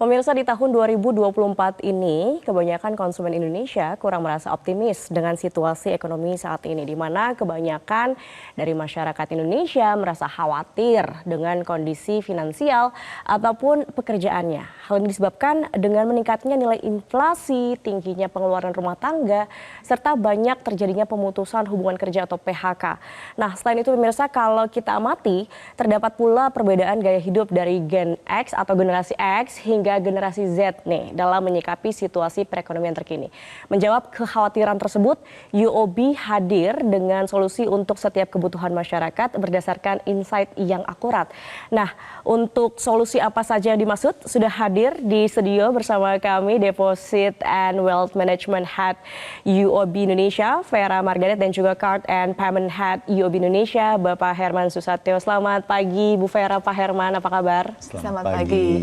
Pemirsa, di tahun 2024 ini, kebanyakan konsumen Indonesia kurang merasa optimis dengan situasi ekonomi saat ini, di mana kebanyakan dari masyarakat Indonesia merasa khawatir dengan kondisi finansial ataupun pekerjaannya. Hal ini disebabkan dengan meningkatnya nilai inflasi, tingginya pengeluaran rumah tangga, serta banyak terjadinya pemutusan hubungan kerja atau PHK. Nah, selain itu pemirsa, kalau kita amati, terdapat pula perbedaan gaya hidup dari Gen X atau generasi X hingga generasi Z nih dalam menyikapi situasi perekonomian terkini. Menjawab kekhawatiran tersebut, UOB hadir dengan solusi untuk setiap kebutuhan masyarakat berdasarkan insight yang akurat. Nah, untuk solusi apa saja yang dimaksud sudah hadir di studio bersama kami Deposit and Wealth Management Head UOB Indonesia, Vera Margaret, dan juga Card and Payment Head UOB Indonesia, Bapak Herman Susatyo. Selamat pagi Bu Vera, Pak Herman, apa kabar? Selamat pagi.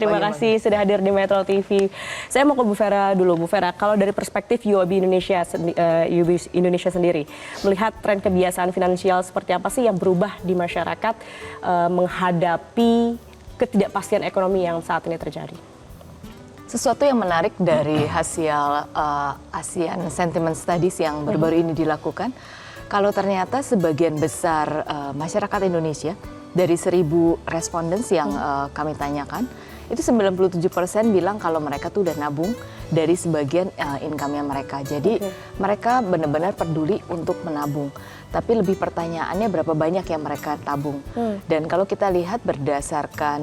Terima kasih sudah hadir di Metro TV. Saya mau ke Bu Vera dulu. Bu Vera, kalau dari perspektif UOB Indonesia sendiri, melihat tren kebiasaan finansial seperti apa sih yang berubah di masyarakat menghadapi ketidakpastian ekonomi yang saat ini terjadi? Sesuatu yang menarik dari hasil ASEAN Sentiment Studies yang baru-baru ini dilakukan, kalau ternyata sebagian besar masyarakat Indonesia dari 1.000 respondents yang kami tanyakan, itu 97% bilang kalau mereka tuh udah nabung dari sebagian income-nya mereka. Jadi mereka benar-benar peduli untuk menabung. Tapi lebih pertanyaannya berapa banyak yang mereka tabung. Dan kalau kita lihat berdasarkan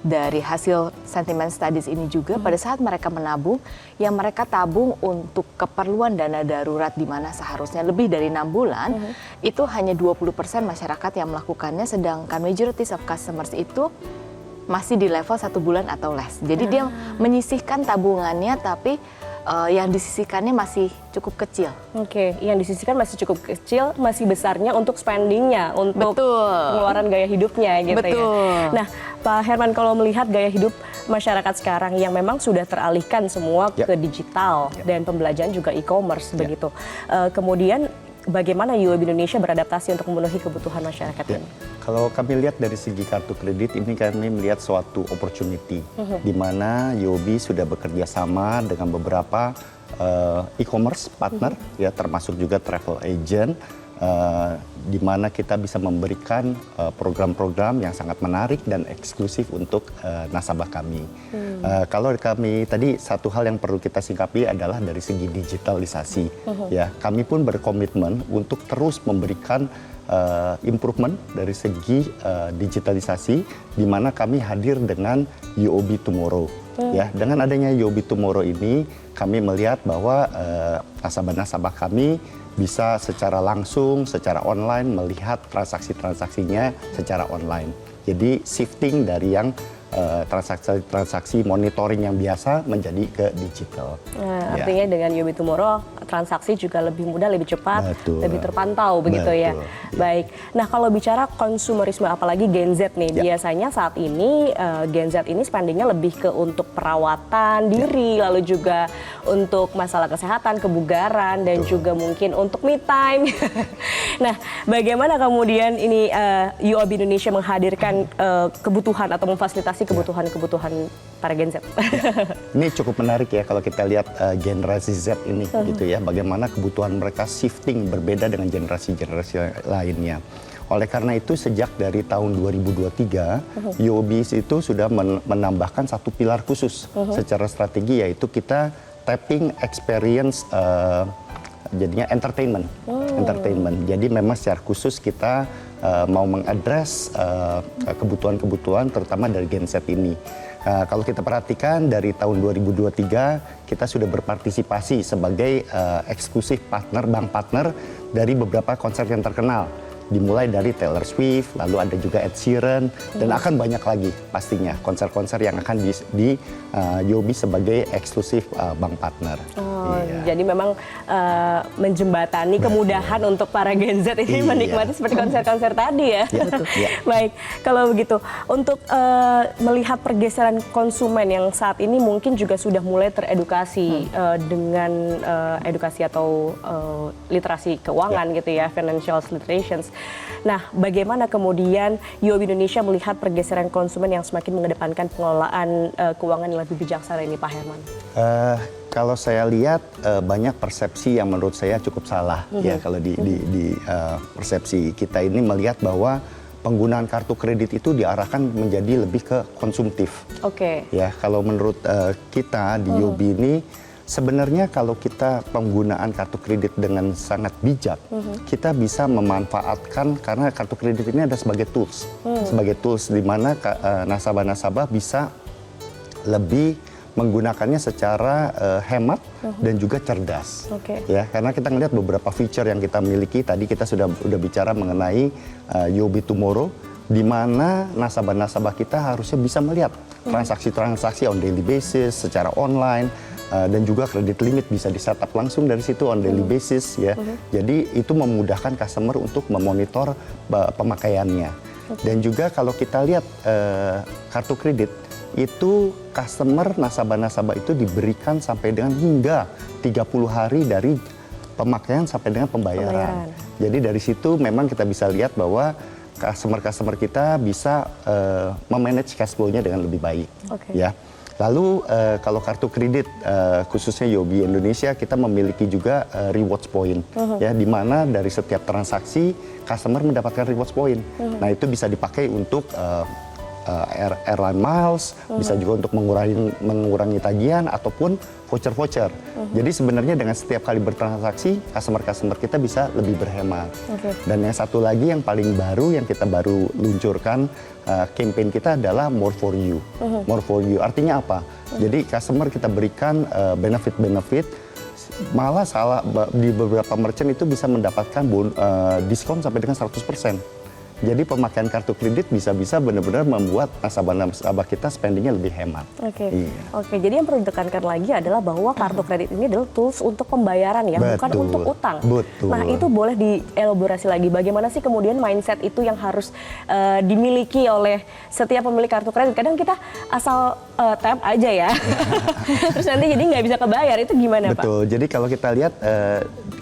dari hasil sentiment studies ini juga, pada saat mereka menabung, yang mereka tabung untuk keperluan dana darurat di mana seharusnya lebih dari 6 bulan, itu hanya 20% masyarakat yang melakukannya, sedangkan majority of customers itu masih di level 1 bulan atau less. Jadi dia menyisihkan tabungannya, tapi yang disisihkannya masih cukup kecil. Oke, yang disisihkan masih cukup kecil, masih besarnya untuk spendingnya, untuk pengeluaran gaya hidupnya gitu ya. Nah, Pak Herman, kalau melihat gaya hidup masyarakat sekarang yang memang sudah teralihkan semua ke digital dan pembelajaran juga e-commerce begitu. Kemudian bagaimana UOB Indonesia beradaptasi untuk memenuhi kebutuhan masyarakat ini? Kalau kami lihat dari segi kartu kredit, ini kami melihat suatu opportunity di mana UOB sudah bekerja sama dengan beberapa e-commerce partner, ya termasuk juga travel agent, di mana kita bisa memberikan program-program yang sangat menarik dan eksklusif untuk nasabah kami. Kalau kami tadi, satu hal yang perlu kita singkapi adalah dari segi digitalisasi. Ya, kami pun berkomitmen untuk terus memberikan improvement dari segi digitalisasi, di mana kami hadir dengan UOB Tomorrow. Ya, dengan adanya UOB Tomorrow ini, kami melihat bahwa nasabah-nasabah kami bisa secara langsung, secara online melihat transaksi-transaksinya secara online. Jadi shifting dari yang transaksi monitoring yang biasa menjadi ke digital. Nah, artinya dengan UOB Tomorrow transaksi juga lebih mudah, lebih cepat, lebih terpantau begitu ya. Baik. Nah, kalau bicara konsumerisme apalagi Gen Z nih, biasanya saat ini Gen Z ini spendingnya lebih ke untuk perawatan diri, lalu juga untuk masalah kesehatan, kebugaran, dan juga mungkin untuk me time. Nah, bagaimana kemudian ini UOB Indonesia menghadirkan kebutuhan atau memfasilitasi kebutuhan-kebutuhan para Gen Z? Ini cukup menarik ya kalau kita lihat generasi Z ini gitu ya, bagaimana kebutuhan mereka shifting berbeda dengan generasi-generasi lainnya. Oleh karena itu sejak dari tahun 2023 UOB itu sudah menambahkan satu pilar khusus secara strategi, yaitu kita tapping experience, jadinya entertainment. Jadi memang secara khusus kita mau mengadres kebutuhan-kebutuhan terutama dari Gen Z ini. Kalau kita perhatikan dari tahun 2023 kita sudah berpartisipasi sebagai eksklusif partner, bank partner dari beberapa konser yang terkenal. Dimulai dari Taylor Swift, lalu ada juga Ed Sheeran, dan akan banyak lagi pastinya konser-konser yang akan di UOB sebagai eksklusif bank partner. Jadi memang menjembatani kemudahan untuk para Gen Z ini menikmati seperti konser-konser tadi ya. Baik, kalau begitu untuk melihat pergeseran konsumen yang saat ini mungkin juga sudah mulai teredukasi dengan edukasi atau literasi keuangan gitu ya, financial literations. Nah, bagaimana kemudian UOB Indonesia melihat pergeseran konsumen yang semakin mengedepankan pengelolaan keuangan yang lebih bijaksana ini, Pak Herman? Kalau saya lihat banyak persepsi yang menurut saya cukup salah ya kalau di persepsi kita ini melihat bahwa penggunaan kartu kredit itu diarahkan menjadi lebih ke konsumtif. Oke. Ya, kalau menurut kita di UOB ini sebenarnya kalau kita penggunaan kartu kredit dengan sangat bijak, kita bisa memanfaatkan karena kartu kredit ini ada sebagai tools di mana nasabah-nasabah bisa lebih menggunakannya secara hemat dan juga cerdas. Ya, karena kita melihat beberapa feature yang kita miliki. Tadi kita sudah bicara mengenai UOB Tomorrow, di mana nasabah-nasabah kita harusnya bisa melihat transaksi-transaksi on daily basis secara online. Dan juga kredit limit bisa di-setup langsung dari situ on daily basis ya. Jadi itu memudahkan customer untuk memonitor pemakaiannya. Dan juga kalau kita lihat kartu kredit itu customer nasabah-nasabah itu diberikan sampai dengan hingga 30 hari dari pemakaian sampai dengan pembayaran. Jadi dari situ memang kita bisa lihat bahwa customer kita bisa memanage cash flow-nya dengan lebih baik ya. Lalu kalau kartu kredit khususnya UOB Indonesia kita memiliki juga rewards point ya, di mana dari setiap transaksi customer mendapatkan rewards point. Nah, itu bisa dipakai untuk airline miles, bisa juga untuk mengurangi tagihan ataupun voucher-voucher. Jadi sebenarnya dengan setiap kali bertransaksi, customer kita bisa lebih berhemat. Dan yang satu lagi yang paling baru yang kita baru luncurkan, campaign kita adalah More for You. More for You artinya apa? Jadi customer kita berikan benefit-benefit, malah di beberapa merchant itu bisa mendapatkan diskon sampai dengan 100%. Jadi pemakaian kartu kredit bisa-bisa benar-benar membuat nasabah-nasabah kita spendingnya lebih hemat. Oke, jadi yang perlu ditekankan lagi adalah bahwa kartu kredit ini adalah tools untuk pembayaran ya, bukan untuk utang. Nah, itu boleh dielaborasi lagi. Bagaimana sih kemudian mindset itu yang harus dimiliki oleh setiap pemilik kartu kredit? Kadang kita asal tap aja ya, terus nanti jadi nggak bisa kebayar. Itu gimana, Pak? Betul. Jadi kalau kita lihat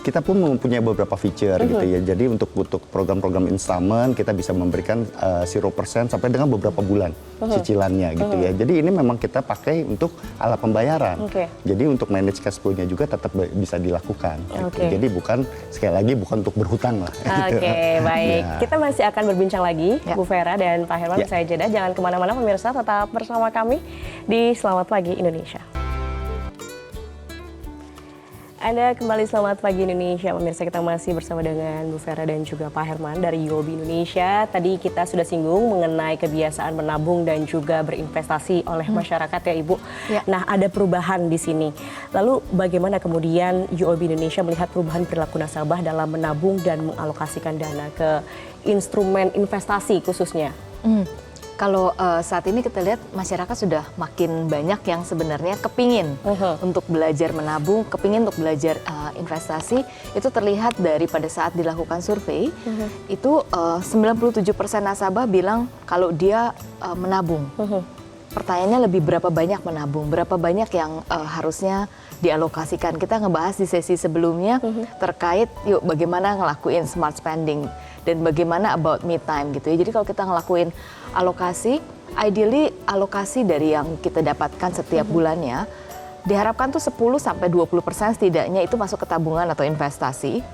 kita pun mempunyai beberapa feature gitu ya. Jadi untuk program-program installment kita bisa memberikan 0% sampai dengan beberapa bulan cicilannya gitu ya. Jadi ini memang kita pakai untuk alat pembayaran. Jadi untuk manage cash flow-nya juga tetap bisa dilakukan. Gitu. Jadi sekali lagi bukan untuk berhutang lah. Baik. Ya. Kita masih akan berbincang lagi, Bu Vera dan Pak Herman. Saya jeda. Jangan kemana-mana pemirsa, tetap bersama kami di Selamat Pagi Indonesia. Anda kembali Selamat Pagi Indonesia, pemirsa. Kita masih bersama dengan Bu Vera dan juga Pak Herman dari UOB Indonesia. Tadi kita sudah singgung mengenai kebiasaan menabung dan juga berinvestasi oleh masyarakat ya, Ibu. Nah, ada perubahan di sini. Lalu bagaimana kemudian UOB Indonesia melihat perubahan perilaku nasabah dalam menabung dan mengalokasikan dana ke instrumen investasi khususnya? Kalau saat ini kita lihat masyarakat sudah makin banyak yang sebenarnya kepingin untuk belajar menabung, kepingin untuk belajar investasi. Itu terlihat dari pada saat dilakukan survei, itu 97% nasabah bilang kalau dia menabung. Pertanyaannya lebih berapa banyak menabung, berapa banyak yang harusnya dialokasikan. Kita ngebahas di sesi sebelumnya terkait yuk bagaimana ngelakuin smart spending dan bagaimana about me time gitu ya. Jadi kalau kita ngelakuin alokasi, ideally alokasi dari yang kita dapatkan setiap bulannya diharapkan tuh 10-20% setidaknya itu masuk ke tabungan atau investasi.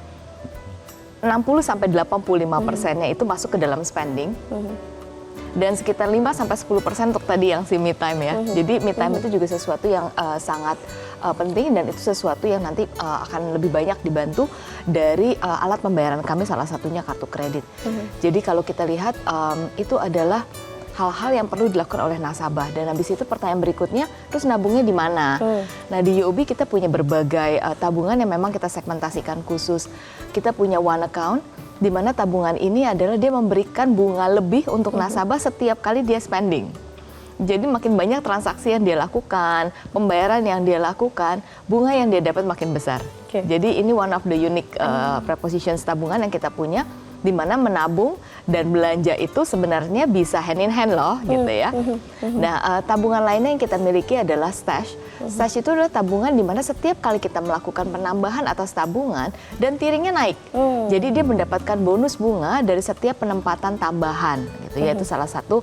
60-85%-nya itu masuk ke dalam spending. Dan sekitar 5-10% untuk tadi yang si me time ya. Jadi me time itu juga sesuatu yang sangat penting dan itu sesuatu yang nanti akan lebih banyak dibantu dari alat pembayaran kami, salah satunya kartu kredit. Jadi kalau kita lihat itu adalah hal-hal yang perlu dilakukan oleh nasabah. Dan habis itu pertanyaan berikutnya, terus nabungnya di mana? Nah, di UOB kita punya berbagai tabungan yang memang kita segmentasikan khusus. Kita punya one account, di mana tabungan ini adalah dia memberikan bunga lebih untuk nasabah setiap kali dia spending. Jadi makin banyak transaksi yang dia lakukan, pembayaran yang dia lakukan, bunga yang dia dapat makin besar. Jadi ini one of the unique prepositions tabungan yang kita punya. di mana menabung dan belanja itu sebenarnya bisa hand in hand loh gitu ya. Nah, tabungan lainnya yang kita miliki adalah stash. Stash itu adalah tabungan di mana setiap kali kita melakukan penambahan atas tabungan dan tiringnya naik. Jadi dia mendapatkan bonus bunga dari setiap penempatan tambahan gitu ya. Itu salah satu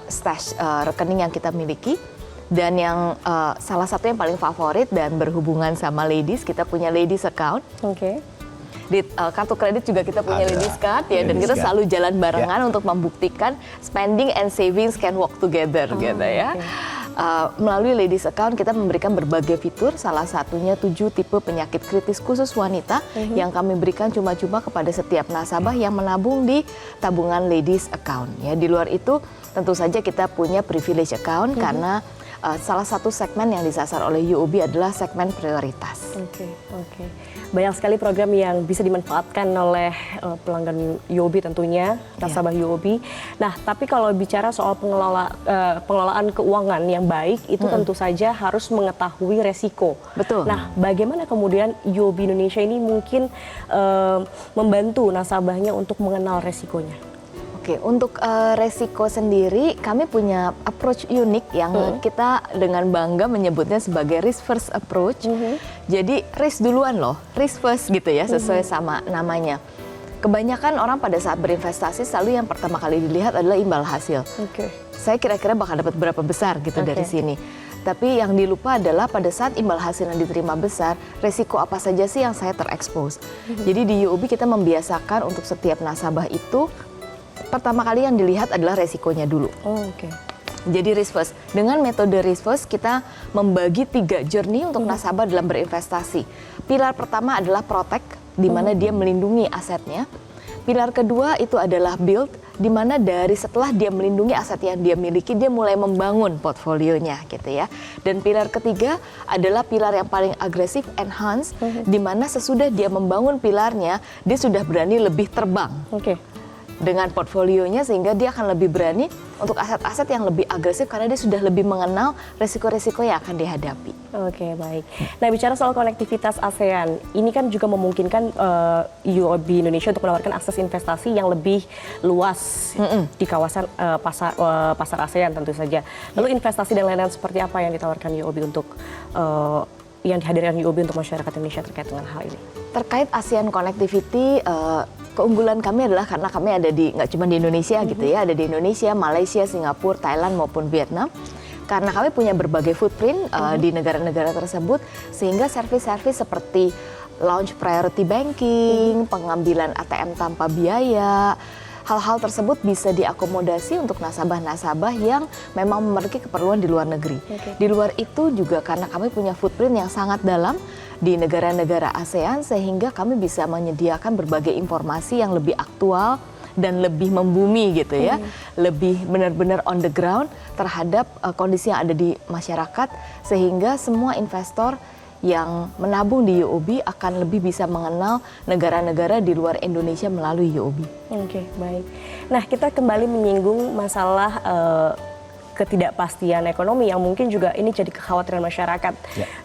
stash rekening yang kita miliki. Dan yang salah satu yang paling favorit dan berhubungan sama ladies, kita punya ladies account. Oke. Di kartu kredit juga kita punya ladies card ya, dan kita selalu jalan barengan untuk membuktikan spending and savings can work together gitu ya. Melalui ladies account kita memberikan berbagai fitur, salah satunya 7 tipe penyakit kritis khusus wanita yang kami berikan cuma-cuma kepada setiap nasabah yang menabung di tabungan ladies account ya. Di luar itu tentu saja kita punya privilege account karena salah satu segmen yang disasar oleh UOB adalah segmen prioritas. Oke. Banyak sekali program yang bisa dimanfaatkan oleh pelanggan UOB tentunya, nasabah UOB. Nah, tapi kalau bicara soal pengelolaan keuangan yang baik, itu tentu saja harus mengetahui resiko. Betul. Nah, bagaimana kemudian UOB Indonesia ini mungkin membantu nasabahnya untuk mengenal resikonya? Oke, untuk resiko sendiri kami punya approach unik yang kita dengan bangga menyebutnya sebagai risk first approach. Jadi risk duluan loh, risk first gitu ya, sesuai sama namanya. Kebanyakan orang pada saat berinvestasi selalu yang pertama kali dilihat adalah imbal hasil. Saya kira-kira bakal dapat berapa besar gitu dari sini. Tapi yang dilupa adalah pada saat imbal hasil yang diterima besar, resiko apa saja sih yang saya terekspos. Jadi di UOB kita membiasakan untuk setiap nasabah itu pertama kali yang dilihat adalah resikonya dulu. Jadi risk first. Dengan metode risk first kita membagi 3 journey untuk nasabah dalam berinvestasi. Pilar pertama adalah protect, di mana dia melindungi asetnya. Pilar kedua itu adalah build, di mana dari setelah dia melindungi aset yang dia miliki, dia mulai membangun portfolionya gitu ya. Dan pilar ketiga adalah pilar yang paling agresif, enhance, di mana sesudah dia membangun pilarnya, dia sudah berani lebih terbang. Dengan portfolionya, sehingga dia akan lebih berani untuk aset-aset yang lebih agresif karena dia sudah lebih mengenal resiko-resiko yang akan dihadapi. Oke, baik. Nah, bicara soal konektivitas ASEAN, ini kan juga memungkinkan UOB Indonesia untuk menawarkan akses investasi yang lebih luas di kawasan pasar ASEAN tentu saja. Lalu investasi dan lain-lain seperti apa yang ditawarkan UOB untuk yang dihadirkan UOB untuk masyarakat Indonesia terkait dengan hal ini? Terkait ASEAN Connectivity, keunggulan kami adalah karena kami ada di nggak cuma di Indonesia gitu ya, ada di Indonesia, Malaysia, Singapura, Thailand maupun Vietnam. Karena kami punya berbagai footprint di negara-negara tersebut, sehingga servis-servis seperti launch priority banking, pengambilan ATM tanpa biaya, hal-hal tersebut bisa diakomodasi untuk nasabah-nasabah yang memang memiliki keperluan di luar negeri. Di luar itu juga karena kami punya footprint yang sangat dalam di negara-negara ASEAN, sehingga kami bisa menyediakan berbagai informasi yang lebih aktual dan lebih membumi gitu ya, lebih benar-benar on the ground terhadap kondisi yang ada di masyarakat, sehingga semua investor yang menabung di UOB akan lebih bisa mengenal negara-negara di luar Indonesia melalui UOB. Oke, baik. Nah, kita kembali menyinggung masalah ketidakpastian ekonomi yang mungkin juga ini jadi kekhawatiran masyarakat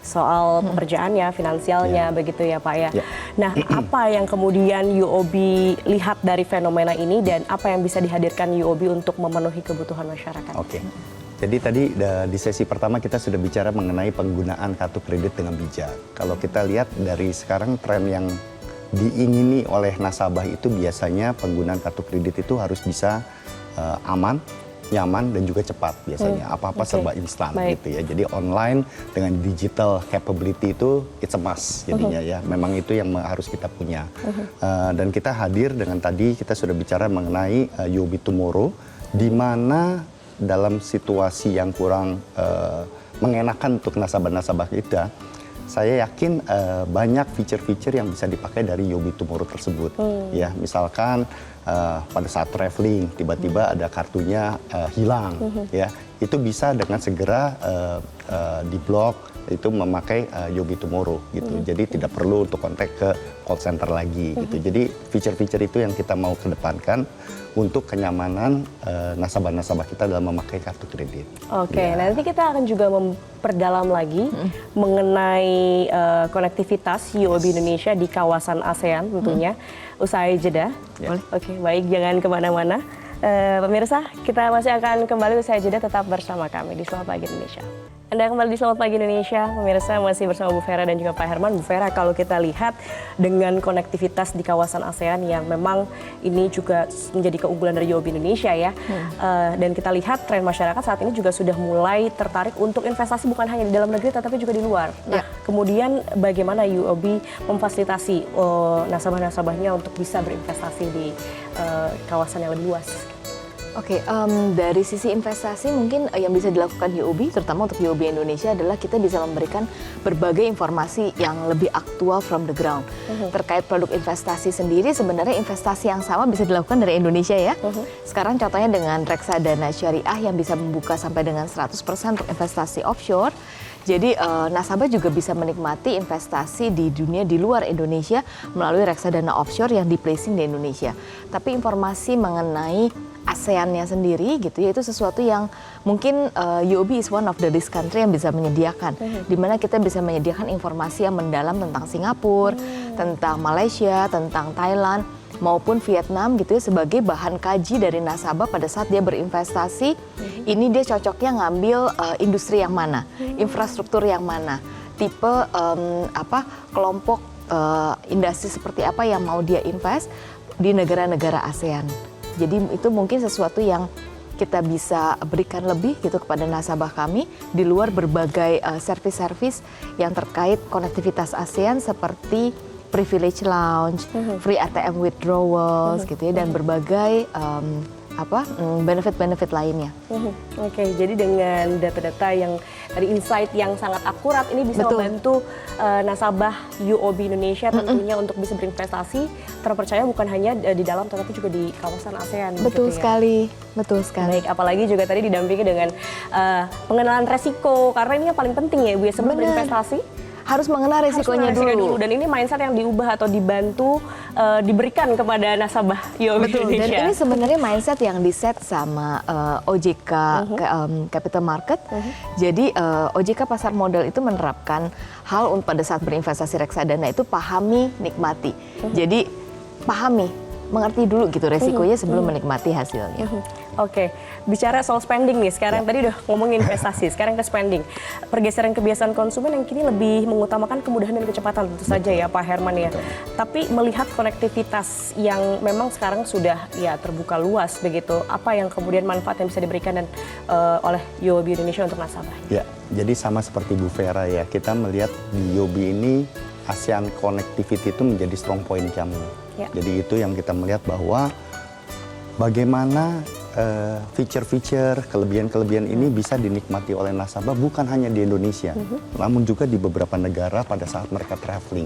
soal pekerjaannya, finansialnya, begitu ya Pak ya. Nah, apa yang kemudian UOB lihat dari fenomena ini dan apa yang bisa dihadirkan UOB untuk memenuhi kebutuhan masyarakat? Jadi tadi di sesi pertama kita sudah bicara mengenai penggunaan kartu kredit dengan bijak. Kalau kita lihat dari sekarang tren yang diingini oleh nasabah itu biasanya penggunaan kartu kredit itu harus bisa aman, nyaman dan juga cepat biasanya. Apa-apa serba instan gitu ya. Jadi online dengan digital capability itu it's a must jadinya ya. Memang itu yang harus kita punya. Dan kita hadir dengan tadi kita sudah bicara mengenai UOB Tomorrow, di mana dalam situasi yang kurang mengenakan untuk nasabah-nasabah kita, saya yakin banyak fitur-fitur yang bisa dipakai dari UOB Tomorrow tersebut. Ya, misalkan pada saat traveling tiba-tiba ada kartunya hilang, ya itu bisa dengan segera diblok, itu memakai UOB Tomorrow gitu. Jadi tidak perlu untuk kontak ke call center lagi gitu. Jadi fitur-fitur itu yang kita mau kedepankan untuk kenyamanan nasabah-nasabah kita dalam memakai kartu kredit. Oke, nanti kita akan juga perdalam lagi mengenai konektivitas UOB Indonesia di kawasan ASEAN tentunya usai jeda. Boleh. Oke, baik, jangan kemana-mana. Pemirsa, kita masih akan kembali usai jeda, tetap bersama kami di Selamat Pagi Indonesia. Anda kembali di Selamat Pagi Indonesia, pemirsa masih bersama Bu Vera dan juga Pak Herman. Bu Vera, kalau kita lihat dengan konektivitas di kawasan ASEAN yang memang ini juga menjadi keunggulan dari UOB Indonesia ya, dan kita lihat tren masyarakat saat ini juga sudah mulai tertarik untuk investasi bukan hanya di dalam negeri tetapi juga di luar. Nah, kemudian bagaimana UOB memfasilitasi nasabah-nasabahnya untuk bisa berinvestasi di kawasan yang lebih luas? Oke, dari sisi investasi mungkin yang bisa dilakukan UOB, terutama untuk UOB Indonesia adalah kita bisa memberikan berbagai informasi yang lebih aktual from the ground. Terkait produk investasi sendiri, sebenarnya investasi yang sama bisa dilakukan dari Indonesia ya. Sekarang contohnya dengan reksadana syariah yang bisa membuka sampai dengan 100% untuk investasi offshore. Jadi nasabah juga bisa menikmati investasi di dunia di luar Indonesia melalui reksadana offshore yang di-placing di Indonesia. Tapi informasi mengenai ASEAN-nya sendiri gitu ya, itu sesuatu yang mungkin UOB is one of the least country yang bisa menyediakan, di mana kita bisa menyediakan informasi yang mendalam tentang Singapura, tentang Malaysia, tentang Thailand maupun Vietnam gitu ya, sebagai bahan kaji dari nasabah pada saat dia berinvestasi. Ini dia cocoknya ngambil industri yang mana, infrastruktur yang mana, tipe kelompok industri seperti apa yang mau dia invest di negara-negara ASEAN. Jadi itu mungkin sesuatu yang kita bisa berikan lebih gitu kepada nasabah kami di luar berbagai servis-servis yang terkait konektivitas ASEAN seperti privilege lounge, free ATM withdrawals gitu ya, dan berbagai benefit-benefit lainnya. Oke, jadi dengan data-data yang dari insight yang sangat akurat ini bisa membantu nasabah UOB Indonesia tentunya untuk bisa berinvestasi terpercaya bukan hanya di dalam tetapi juga di kawasan ASEAN. Betul gitu sekali, ya. betul sekali. Baik, apalagi juga tadi didampingi dengan pengenalan resiko karena ini yang paling penting ya Bu ya, sebelum berinvestasi. Harus mengenal risikonya dulu. Dan ini mindset yang diubah atau dibantu diberikan kepada nasabah UOB Indonesia. Dan ini sebenarnya mindset yang diset sama OJK Capital Market. Jadi OJK Pasar Modal itu menerapkan hal pada saat berinvestasi reksadana itu pahami, nikmati. Jadi pahami, mengerti dulu gitu resikonya sebelum menikmati hasilnya. Oke, bicara soal spending nih, sekarang tadi udah ngomongin investasi, sekarang ke spending. Pergeseran kebiasaan konsumen yang kini lebih mengutamakan kemudahan dan kecepatan tentu saja ya Pak Herman ya. Tapi melihat konektivitas yang memang sekarang sudah ya terbuka luas begitu, apa yang kemudian manfaat yang bisa diberikan dan oleh UOB Indonesia untuk nasabah? Ya, jadi sama seperti Bu Vera ya, kita melihat di UOB ini ASEAN Connectivity itu menjadi strong point kami. Ya. Jadi itu yang kita melihat bahwa bagaimana feature-feature, kelebihan-kelebihan ini bisa dinikmati oleh nasabah bukan hanya di Indonesia, namun juga di beberapa negara pada saat mereka traveling.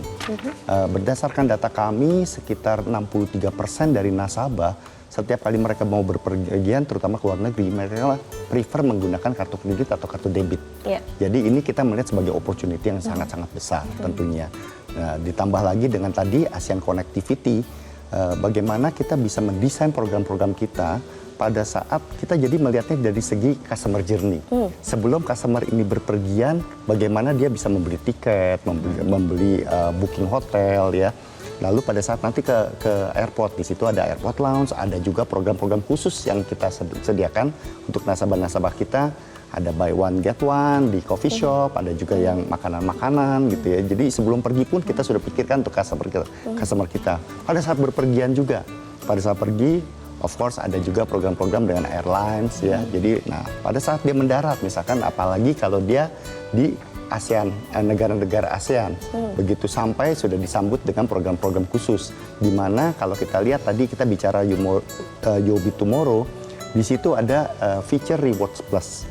Berdasarkan data kami, sekitar 63% dari nasabah setiap kali mereka mau berpergian, terutama ke luar negeri, mereka prefer menggunakan kartu kredit atau kartu debit. Yeah. Jadi ini kita melihat sebagai opportunity yang sangat-sangat besar tentunya. Nah, ditambah lagi dengan tadi ASEAN Connectivity, bagaimana kita bisa mendesain program-program kita pada saat kita jadi melihatnya dari segi customer journey. Sebelum customer ini berpergian, bagaimana dia bisa membeli tiket, membeli booking hotel ya. Lalu pada saat nanti ke airport, di situ ada airport lounge, ada juga program-program khusus yang kita sediakan untuk nasabah-nasabah kita. Ada buy one get one di coffee shop, ada juga yang makanan-makanan gitu ya. Jadi sebelum pergi pun kita sudah pikirkan untuk customer kita. Pada saat berpergian juga, pada saat pergi, of course ada juga program-program dengan airlines ya. Jadi, nah pada saat dia mendarat, misalkan apalagi kalau dia di ASEAN, negara-negara ASEAN, begitu sampai sudah disambut dengan program-program khusus. Di mana kalau kita lihat tadi kita bicara UOB Tomorrow, di situ ada feature Rewards Plus.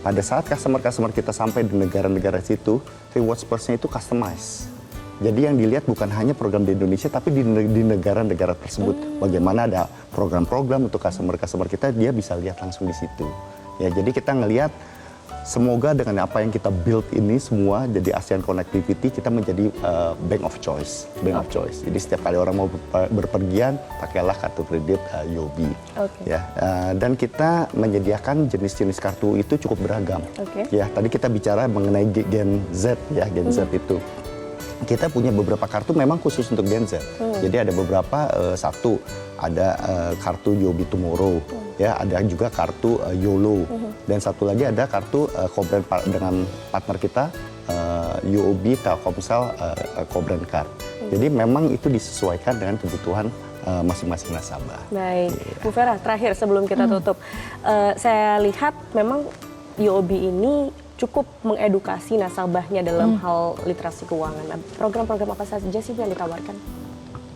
Pada saat customer kita sampai di negara-negara situ, Rewards Plus-nya itu customize. Jadi yang dilihat bukan hanya program di Indonesia, tapi di negara-negara tersebut. Bagaimana ada program-program untuk customer kita, dia bisa lihat langsung di situ. Ya, jadi kita ngelihat semoga dengan apa yang kita build ini semua jadi ASEAN Connectivity, kita menjadi bank of choice. Jadi setiap kali orang mau berpergian, pakailah kartu kredit UOB. Ya, dan kita menyediakan jenis-jenis kartu itu cukup beragam. Ya, tadi kita bicara mengenai Gen Z ya, Gen Z itu. Kita punya beberapa kartu memang khusus untuk Gen Z. Jadi ada beberapa, satu ada kartu UOB Tomorrow, ya ada juga kartu YOLO, dan satu lagi ada kartu co-brand dengan partner kita UOB Telkomsel co-brand card. Jadi memang itu disesuaikan dengan kebutuhan masing-masing nasabah. Baik, Bu Vera, terakhir sebelum kita tutup, saya lihat memang UOB ini cukup mengedukasi nasabahnya dalam hal literasi keuangan. Nah, program-program apa saja sih yang ditawarkan?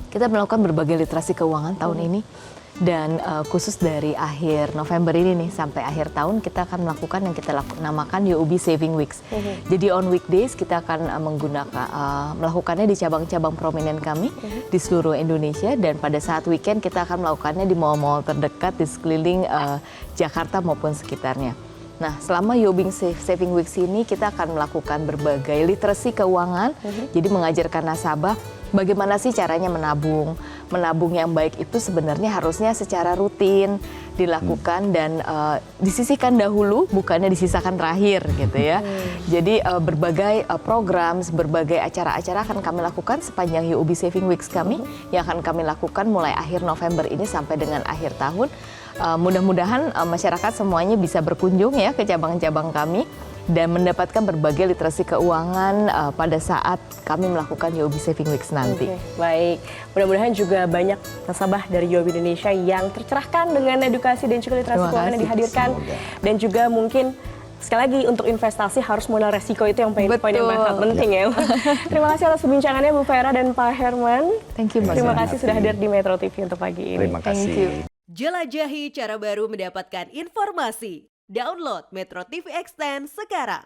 Kita melakukan berbagai literasi keuangan tahun ini, dan khusus dari akhir November ini nih sampai akhir tahun kita akan melakukan yang kita namakan UOB Saving Weeks. Jadi on weekdays kita akan melakukannya di cabang-cabang prominent kami di seluruh Indonesia, dan pada saat weekend kita akan melakukannya di mall-mall terdekat di sekeliling Jakarta maupun sekitarnya. Nah, selama UOB Saving Weeks ini kita akan melakukan berbagai literasi keuangan, jadi mengajarkan nasabah bagaimana sih caranya menabung. Menabung yang baik itu sebenarnya harusnya secara rutin dilakukan dan disisihkan dahulu, bukannya disisakan terakhir gitu ya. Jadi berbagai program, berbagai acara-acara akan kami lakukan sepanjang UOB Saving Weeks kami yang akan kami lakukan mulai akhir November ini sampai dengan akhir tahun. Mudah-mudahan masyarakat semuanya bisa berkunjung ya ke cabang-cabang kami dan mendapatkan berbagai literasi keuangan pada saat kami melakukan UOB Saving Weeks nanti. Baik, mudah-mudahan juga banyak nasabah dari UOB Indonesia yang tercerahkan dengan edukasi dan juga literasi keuangan yang dihadirkan. Dan juga mungkin sekali lagi untuk investasi harus mengenal resiko, itu yang poin yang sangat penting ya. Terima kasih atas perbincangannya Bu Vera dan Pak Herman. Thank you, Terima kasih sudah hadir di Metro TV untuk pagi ini. Terima kasih. Jelajahi cara baru mendapatkan informasi. Download Metro TV Extend sekarang.